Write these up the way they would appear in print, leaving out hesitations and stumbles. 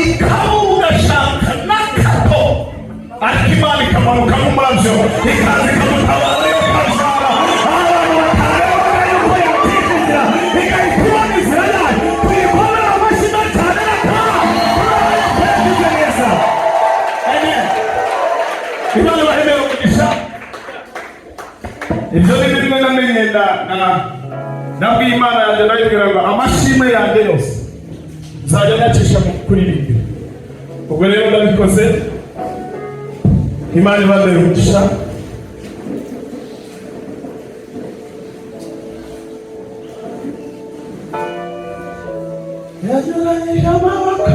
ikabuga shaka nakato akimani kamanuka mu mavyo ikaze kamutabara yo kazara abantu batareba yuko yakikira ikayikubona Israeli kuyikomera amashina cyane neza. Amen. Imana bahemera umugisha. Ibyo ni bimwe namenye nabwiye Imana yanjye ndayibwira ngo amashimwe yanjye yose nzajya nacisha kuri ibi. Ubwo rero ndabikoze. Imana ibadere umugisha. Yajuranyije amaboko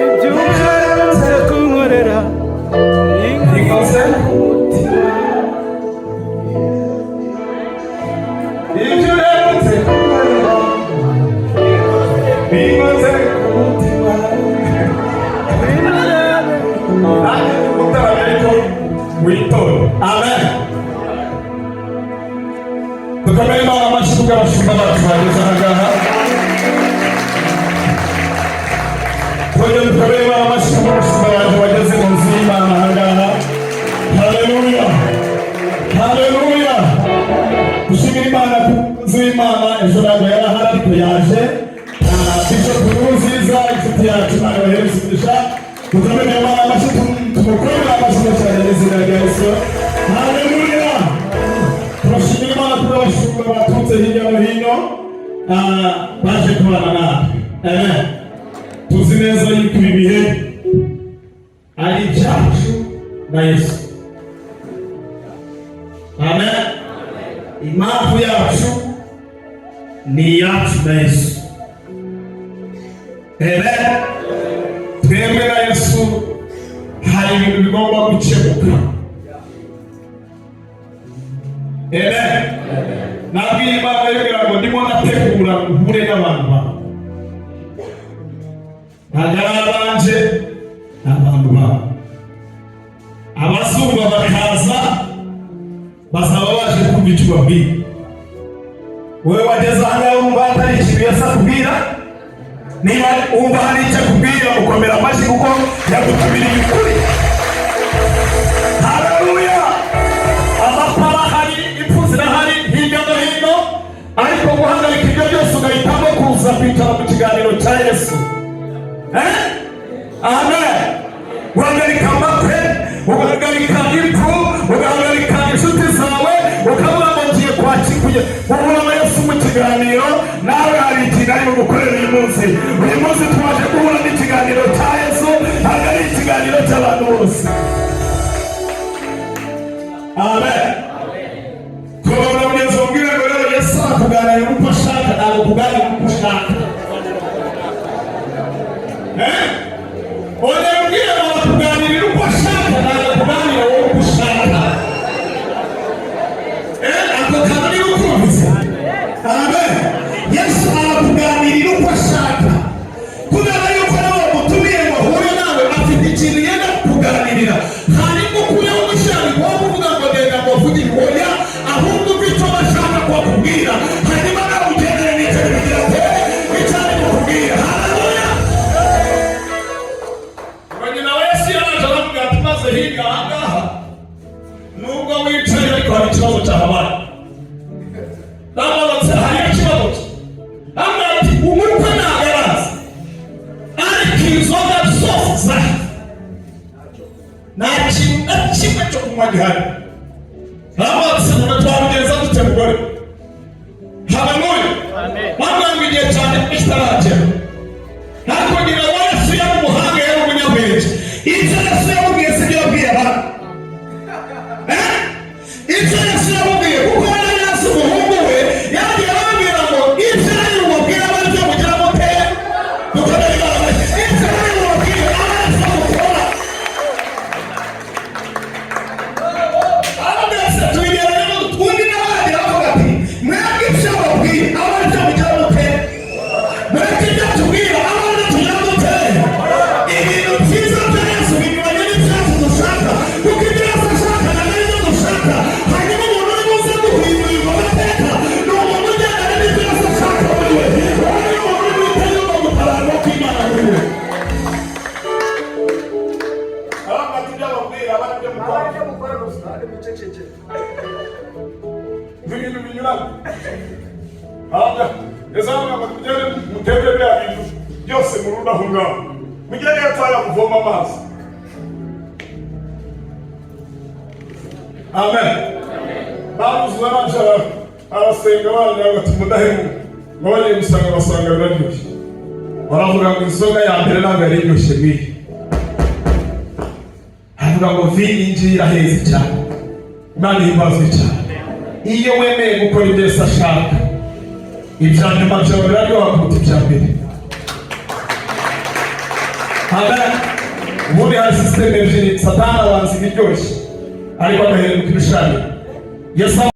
ibyuherutse kunkorera inkoze ibyuherutse kunkorera inkoze ku mutima witore. Amen. Tukomere Imana amashyi kubw'abashumba bacu bageze aha ngaha. Twongere tukomere Imana amashyi kubw'abashumba bacu bageze mu nzu y'Imana aha ngaha. Haleluya. Haleluya. Dushimire Imana ku nzu y'Imana. Ejo ntabwo yari ahari ariko yaje. Bishop Nkurunziza inshuti yacu Imana ibahereze umugisha. Tukomere Imana amashyi tumukorere amashyi cyane n'izina rya Yesu. Haleluya. Turashimira Imana kubw'abashumba baturutse hirya no hino baje kubana natwe. Amen. Tuzi neza yuko ibi bihe ari ibyacu na Yesu. Amen. Impamvu yacu ni iyacu na Yesu. Amen. Twebwe na Yesu hari ibintu bigomba gukemuka. Amen. Nabwiye Imana yibwira ngo ndimo nategura guhure n'abantu bawe. Ntabwo ari abanje, ni abantu bawe. Abazumva bakaza bazaba baje kumva icyo ubabwira. Wowe wageze aha ngaha wumva hatari ikintu Yesu akubwira, niba wumva hari icyo akubwira ukomera amashyi kuko yagutumiriye ukuri. Haleluya. Amapara hari, impfu zirahari hirya no hino, ariko guhagarika ibyo byose ugahitamo kuza kwicara mu kiganiro cya Yesu. Amen. Uhagarika amakwe, ugahagarika impfu, ugahagarika inshuti zawe, ukabura ngo ngiye kwakira guhura na Yesu mu kiganiro. Nawe hari ikintu ari bugukorera uyu munsi. Uyu munsi twaje guhura n'ikiganiro cya Yesu, ntabwo ari ikiganiro cy'abantu bose. Amen. Kubona mugezi wabwira ngo rero Yesu akuganira uko ashaka, ntabwo kuganira uko ushaka. Oya mbwira ngo akuganirira uko ashaka, ntabwo kuganira uko ushaka. Ako kabiri ukumvise. Amen. Yesu arakuganirira uko ashaka. Kubera yuko nawe mutumiye ngo ahure nawe afite ikintu yenda kukuganirira. Harimo kuyaho umushari wo kuvuga ngo ndenda ngo vugira oya, ahubwo icyo bashaka kubabwira. Hanyuma nawe ugendere n'icyo bigira ati icyo ari kukubwira. Haleluya. Uragenda Yesu yaraje aravuga ati maze hirya aha ngaha nubwo wicaye ariko hari ikibazo cyahabaye. Nababatse hari ikibazo. Ati umukwe nagaraza ariko inzoga zose zahe nta kintu na kimwe cyo kunywa gihari. Nababatse twabigenza dute mugore? Haleluya. Bamwe ngo igihe cyane kitaragera, ariko ngira ngo Yesu yari umuhanga, yari umunyabwenge. Ibyo Yesu yamubwiye si byo yabwiye abantu. Ibyo Yesu yamubwiye kuko yari yazi umuhungu we, yagiye ababwira ngo ibyo ari bumubwire abaryo mugira mute dukomere Imana. Ibyo ari bumubwire abaryo mukora. Abagase tubigeranye undi n'abandi bavuga ati mwebwe ibyo babwire abaryo mugira mute. Mwebwe ibintu binyuranye. Yazamwe mugende mutebe bya bintu byose murunda aho ngaho. Mugende yataya kuvoma amazi. Amen. Bamuzuza n'anjara arasenga banya batumudahemu. Ngoye musanga basanga biraryoshye. Baravuga ngo inzoga ya mbere ntabwo ari iryoshye nk'iyi. Havuga ngo vino injira heza cyane. Imana ihimbaze cyane. Iyo wemeye gukora ibyo Yesu ashaka, ibya nyuma byawe biraryoha kuruta ibya mbere. Amen. Ubundi hari sisiteme ebyiri, Satani abanza ibiryoshye ariko agaheruka ibishanye. Yesu